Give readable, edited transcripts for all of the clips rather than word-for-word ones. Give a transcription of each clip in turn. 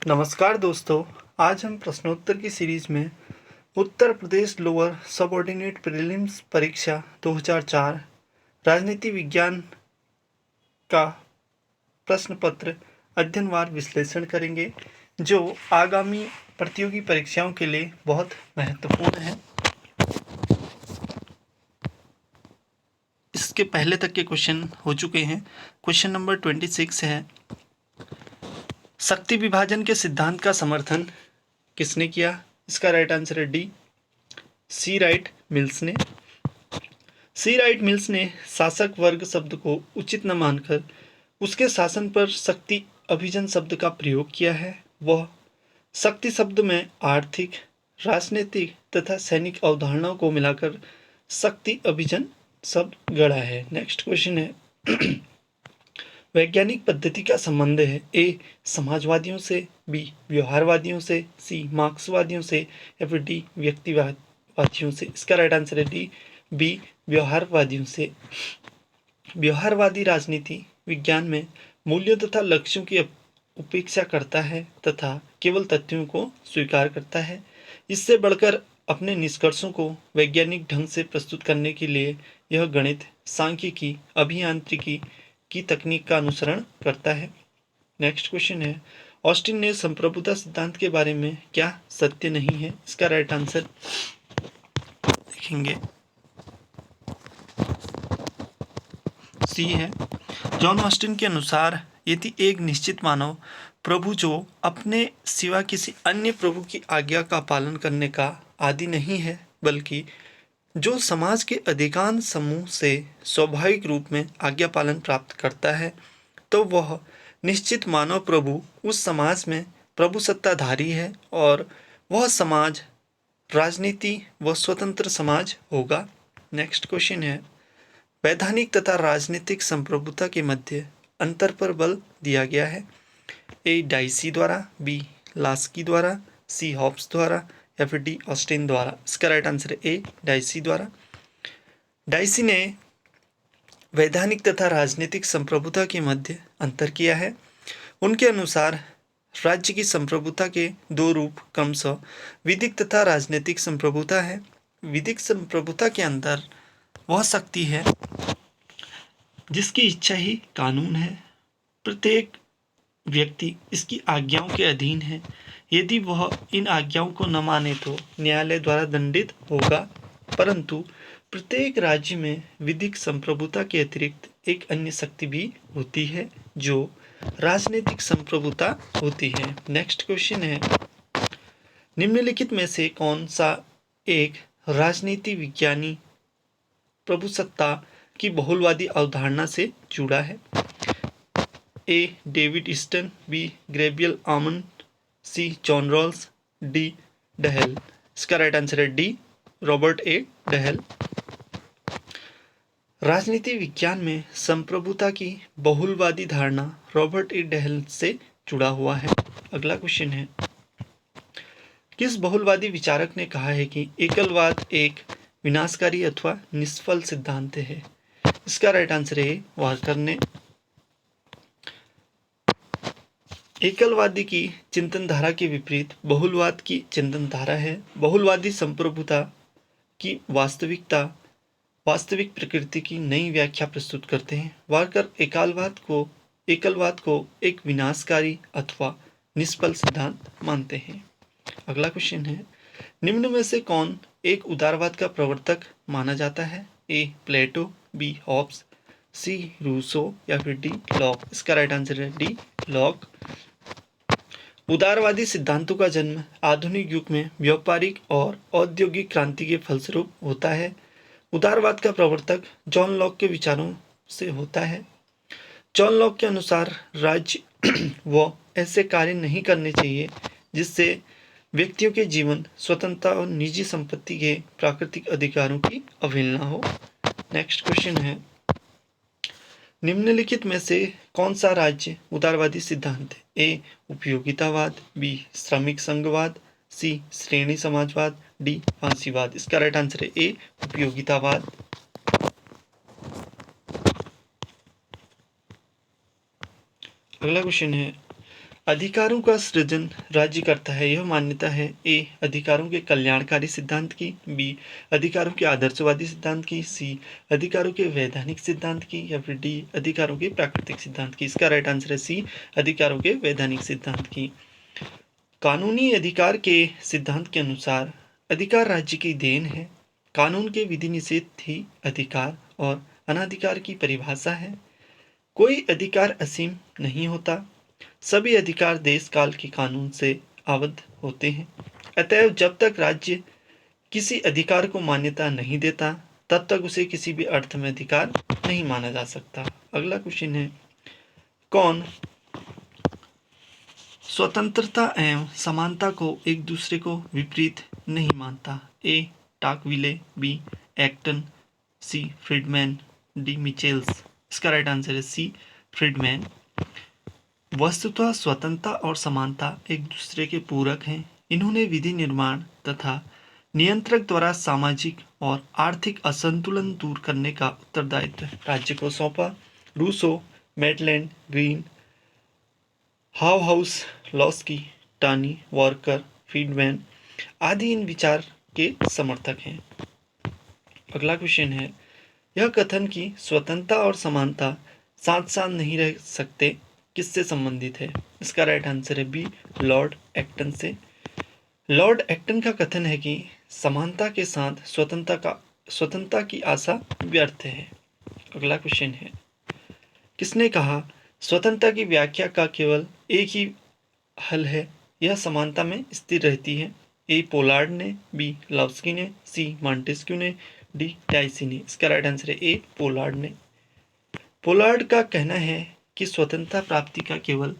नमस्कार दोस्तों, आज हम प्रश्नोत्तर की सीरीज में Uttar Pradesh lower subordinate prelims परीक्षा 2004 राजनीति विज्ञान का प्रश्न पत्र अध्ययनवार विश्लेषण करेंगे, जो आगामी प्रतियोगी परीक्षाओं के लिए बहुत महत्वपूर्ण है। इसके पहले तक के क्वेश्चन हो चुके हैं। क्वेश्चन नंबर 26 है, शक्ति विभाजन के सिद्धांत का समर्थन किसने किया? इसका राइट आंसर है डी, सी राइट मिल्स ने। सी राइट मिल्स ने शासक वर्ग शब्द को उचित न मानकर उसके शासन पर शक्ति अभिजन शब्द का प्रयोग किया है। वह शक्ति शब्द में आर्थिक, राजनीतिक तथा सैनिक अवधारणाओं को मिलाकर शक्ति अभिजन शब्द गढ़ा है। नेक्स्ट क्वेश्चन है, वैज्ञानिक पद्धति का संबंध है ए समाजवादियों से, बी व्यवहारवादियों से, सी मार्क्सवादियों से या फिर डी व्यक्तिवादियों से। इसका राइट आंसर है डी, बी व्यवहारवादियों से। व्यवहारवादी राजनीति विज्ञान में मूल्यों तथा लक्ष्यों की उपेक्षा करता है तथा केवल तथ्यों को स्वीकार करता है। इससे बढ़कर अपने निष्कर्षों को वैज्ञानिक ढंग से प्रस्तुत करने के लिए यह गणित, सांख्यिकी, अभियांत्रिकी की तकनीक का अनुसरण करता है। नेक्स्ट क्वेश्चन है, ऑस्टिन ने संप्रभुता सिद्धांत के बारे में क्या सत्य नहीं है? इसका राइट आंसर देखेंगे सी है। जॉन ऑस्टिन के अनुसार यदि एक निश्चित मानव प्रभु जो अपने सिवा किसी अन्य प्रभु की आज्ञा का पालन करने का आदी नहीं है, बल्कि जो समाज के अधिकांश समूह से स्वाभाविक रूप में आज्ञा पालन प्राप्त करता है, तो वह निश्चित मानव प्रभु उस समाज में प्रभु सत्ताधारी है और वह समाज राजनीति व स्वतंत्र समाज होगा। नेक्स्ट क्वेश्चन है, वैधानिक तथा राजनीतिक संप्रभुता के मध्य अंतर पर बल दिया गया है। ए डाइसी द्वारा, बी लास्की द्वारा, सी हॉब्स द्वारा या फिर डी ऑस्टिन द्वारा। इसका राइट आंसर है ए डाइसी द्वारा। डाइसी ने वैधानिक तथा राजनीतिक संप्रभुता के मध्य अंतर किया है। उनके अनुसार राज्य की संप्रभुता के दो रूप क्रमशः विधिक तथा राजनीतिक संप्रभुता है। विधिक संप्रभुता के अंदर वह शक्ति है जिसकी इच्छा ही कानून है। प्रत्येक व्यक्ति इसकी आज्ञाओं के अधीन है। यदि वह इन आज्ञाओं को न माने तो न्यायालय द्वारा दंडित होगा। परंतु प्रत्येक राज्य में विधिक संप्रभुता के अतिरिक्त एक अन्य शक्ति भी होती है, जो राजनीतिक संप्रभुता होती है। नेक्स्ट क्वेश्चन है, निम्नलिखित में से कौन सा एक राजनीति विज्ञानी प्रभुसत्ता की बहुलवादी अवधारणा से जुड़ा है? A David Easton, B Gabriel Almond, C John Rawls, D Dahl. इसका राइट आंसर है डी रॉबर्ट ए डहेल। राजनीति विज्ञान में संप्रभुता की बहुलवादी धारणा रॉबर्ट ए डहेल से जुड़ा हुआ है। अगला क्वेश्चन है, किस बहुलवादी विचारक ने कहा है कि एकलवाद एक विनाशकारी अथवा निष्फल सिद्धांत है? इसका राइट आंसर है वार्कर ने। एकलवादी की चिंतन धारा के विपरीत बहुलवाद की चिंतन धारा है। बहुलवादी संप्रभुता की वास्तविक प्रकृति की नई व्याख्या प्रस्तुत करते हैं। वार्कर एकलवाद को एक विनाशकारी अथवा निष्फल सिद्धांत मानते हैं। अगला क्वेश्चन है, निम्न में से कौन एक उदारवाद का प्रवर्तक माना जाता है? ए प्लेटो, बी हॉब्स, सी रूसो या फिर डी लॉक। इसका राइट आंसर है डी लॉक। उदारवादी सिद्धांतों का जन्म आधुनिक युग में व्यापारिक और औद्योगिक क्रांति के फलस्वरूप होता है। उदारवाद का प्रवर्तक जॉन लॉक के विचारों से होता है। जॉन लॉक के अनुसार राज्य वो ऐसे कार्य नहीं करने चाहिए जिससे व्यक्तियों के जीवन, स्वतंत्रता और निजी संपत्ति के प्राकृतिक अधिकारों की अवहेलना हो। नेक्स्ट क्वेश्चन है, निम्नलिखित में से कौन सा राज्य उदारवादी सिद्धांत है? ए उपयोगितावाद, बी श्रमिक संघवाद, सी श्रेणी समाजवाद, डी फांसीवाद। इसका राइट आंसर है ए उपयोगितावाद। अगला क्वेश्चन है, अधिकारों का सृजन राज्य करता है, यह मान्यता है। ए अधिकारों के कल्याणकारी सिद्धांत की, बी अधिकारों के आदर्शवादी सिद्धांत की, सी अधिकारों के वैधानिक सिद्धांत की, या फिर डी अधिकारों के प्राकृतिक सिद्धांत की। इसका राइट आंसर है सी अधिकारों के वैधानिक सिद्धांत की। कानूनी अधिकार के सिद्धांत के अनुसार अधिकार राज्य की देन है। कानून के विधि निषेध ही अधिकार और अनाधिकार की परिभाषा है। कोई अधिकार असीम नहीं होता। सभी अधिकार देश काल के कानून से आबद्ध होते हैं। अतएव जब तक राज्य किसी अधिकार को मान्यता नहीं देता तब तक उसे किसी भी अर्थ में अधिकार नहीं माना जा सकता। अगला क्वेश्चन है, कौन स्वतंत्रता एवं समानता को एक दूसरे को विपरीत नहीं मानता? ए टाकविले, बी एक्टन, सी फ्रीडमैन, डी मिचेल्स। इसका राइट आंसर है सी फ्रीडमैन। वस्तुतः स्वतंत्रता और समानता एक दूसरे के पूरक हैं। इन्होंने विधि निर्माण तथा नियंत्रक द्वारा सामाजिक और आर्थिक असंतुलन दूर करने का उत्तरदायित्व राज्य को सौंपा। Rousseau, Maitland, Green, Hobhouse, Laski, Tawney, Walker, Friedman आदि इन विचार के समर्थक हैं। अगला क्वेश्चन है, यह कथन कि स्वतंत्रता और समानता साथ साथ नहीं रह सकते किससे संबंधित है? इसका राइट आंसर है बी लॉर्ड एक्टन से। लॉर्ड एक्टन का कथन है कि समानता के साथ स्वतंत्रता की आशा व्यर्थ है। अगला क्वेश्चन है, किसने कहा स्वतंत्रता की व्याख्या का केवल एक ही हल है, यह समानता में स्थिर रहती है? ए पोलार्ड ने, बी लॉस्की ने, सी मॉन्टेस्क्यू ने, डी डाइसी ने। इसका राइट आंसर है ए पोलार्ड ने। पोलार्ड का कहना है कि स्वतंत्रता प्राप्ति का केवल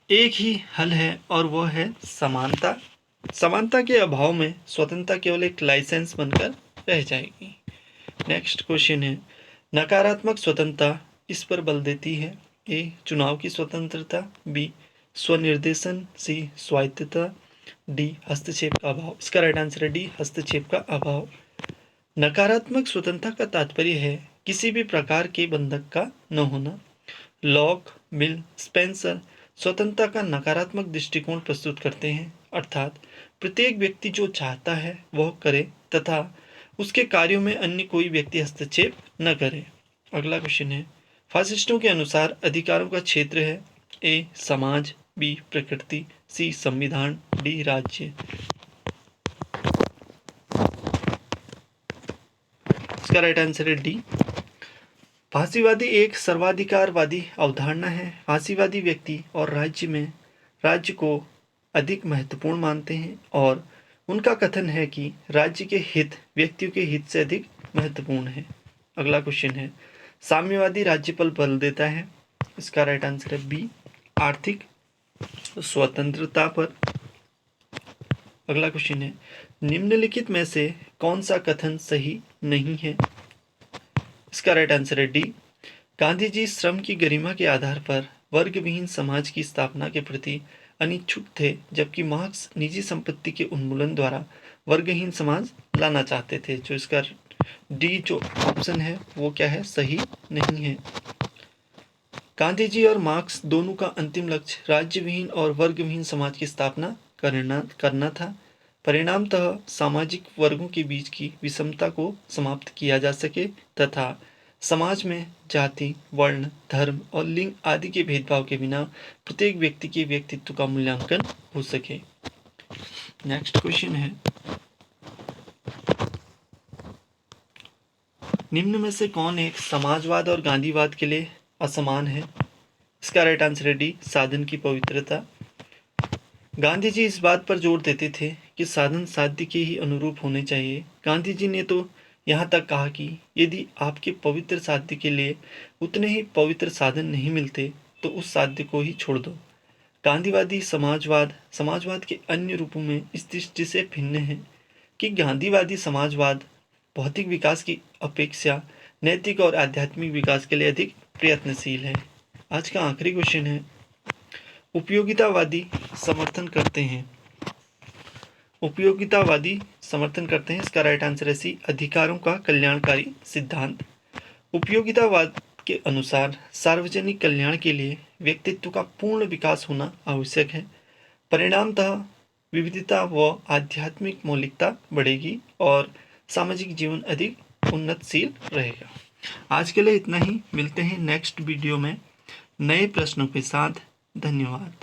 एक ही हल है और वह है समानता। समानता के अभाव में स्वतंत्रता केवल एक लाइसेंस बनकर रह जाएगी। नेक्स्ट क्वेश्चन है, नकारात्मक स्वतंत्रता इस पर बल देती है? ए चुनाव की स्वतंत्रता, बी स्वनिर्देशन, सी स्वायत्तता, डी हस्तक्षेप का अभाव। इसका राइट आंसर है डी हस्तक्षेप का अभाव। नकारात्मक स्वतंत्रता का तात्पर्य है किसी भी प्रकार के बंधक का न होना। लॉक, मिल, स्पेंसर स्वतंत्रता का नकारात्मक दृष्टिकोण प्रस्तुत करते हैं, अर्थात प्रत्येक व्यक्ति जो चाहता है वह करे तथा उसके कार्यों में अन्य कोई व्यक्ति हस्तक्षेप न करे। अगला क्वेश्चन है, फासिस्टों के अनुसार अधिकारों का क्षेत्र है? ए समाज, बी प्रकृति, सी संविधान, डी राज्य। इसका राइट आंसर है डी। फांसीवादी एक सर्वाधिकारवादी अवधारणा है। फांसीवादी व्यक्ति और राज्य को अधिक महत्वपूर्ण मानते हैं और उनका कथन है कि राज्य के हित व्यक्तियों के हित से अधिक महत्वपूर्ण है। अगला क्वेश्चन है, साम्यवादी राज्य पर बल देता है? इसका राइट आंसर है बी आर्थिक स्वतंत्रता पर। अगला क्वेश्चन है, निम्नलिखित में से कौन सा कथन सही नहीं है? इसका राइट आंसर है डी। गांधी जी श्रम की गरिमा के आधार पर वर्ग विहीन समाज की स्थापना के प्रति अनिच्छुक थे, जबकि मार्क्स निजी संपत्ति के उन्मूलन द्वारा वर्गहीन समाज लाना चाहते थे। जो इसका डी जो ऑप्शन है वो क्या है, सही नहीं है। गांधी जी और मार्क्स दोनों का अंतिम लक्ष्य राज्य विहीन और वर्ग विहीन समाज की स्थापना करना था। परिणामतः सामाजिक वर्गों के बीच की विषमता को समाप्त किया जा सके तथा समाज में जाति, वर्ण, धर्म और लिंग आदि के भेदभाव के बिना प्रत्येक व्यक्ति के व्यक्तित्व का मूल्यांकन हो सके। नेक्स्ट क्वेश्चन है, निम्न में से कौन एक समाजवाद और गांधीवाद के लिए असमान है? इसका राइट आंसर है डी साधन की पवित्रता। गांधी जी इस बात पर जोर देते थे कि साधन साध्य के ही अनुरूप होने चाहिए। गांधी जी ने तो यहाँ तक कहा कि यदि आपके पवित्र साध्य के लिए उतने ही पवित्र साधन नहीं मिलते तो उस साध्य को ही छोड़ दो। गांधीवादी समाजवाद के अन्य रूपों में इस दृष्टि से भिन्न है कि गांधीवादी समाजवाद भौतिक विकास की अपेक्षा नैतिक और आध्यात्मिक विकास के लिए अधिक प्रयत्नशील है। आज का आखिरी क्वेश्चन है, उपयोगितावादी समर्थन करते हैं? इसका राइट आंसर है सी अधिकारों का कल्याणकारी सिद्धांत। उपयोगितावाद के अनुसार सार्वजनिक कल्याण के लिए व्यक्तित्व का पूर्ण विकास होना आवश्यक है। परिणामतः विविधता व आध्यात्मिक मौलिकता बढ़ेगी और सामाजिक जीवन अधिक उन्नतशील रहेगा। आज के लिए इतना ही। मिलते हैं नेक्स्ट वीडियो में नए प्रश्नों के साथ। धन्यवाद।